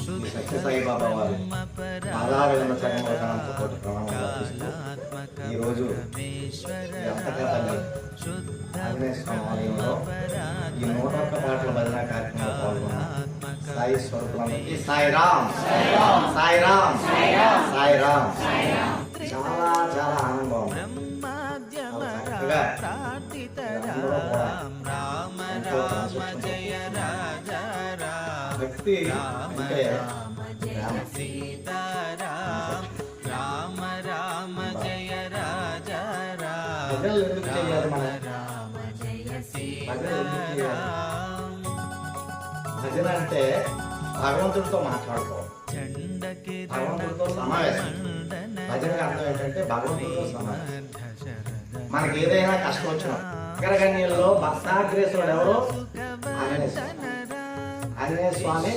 ఈ సత్యసాయి బాబా వారి పాదారవింద చర్మవదనంతో కోటి ప్రణామాలు అర్పిస్తూ ఈరోజు ఈ అంతటా తల్లి ఆంజనేయ స్వామి ఆలయంలో ఈ 101 పాటల భజన కార్యక్రమంలో పాల్గొన్న సాయి స్వరూపులందరికీ సాయిరామ్ సాయిరామ్ సాయిరామ్. చాలా చాలా ఆనందం. చాలా చక్కగా అందరూ కూడా ఎంతో క్రమశిక్షణతో భక్తి అంటే భజనలు ఎందుకు చేయాలి? మనం భజన ఎందుకు చేయాలి? భజన అంటే భగవంతుడితో మాట్లాడుకోవాలి, భగవంతుడితో సమావేశం. భజనకి అర్థం ఏంటంటే భగవంతుడితో సమావేశం. మనకి ఏదైనా కష్టం వచ్చినా అగ్రగణ్యంలో భక్తాగ్రేసుడు ఎవరో ఆంజనేయ స్వామి.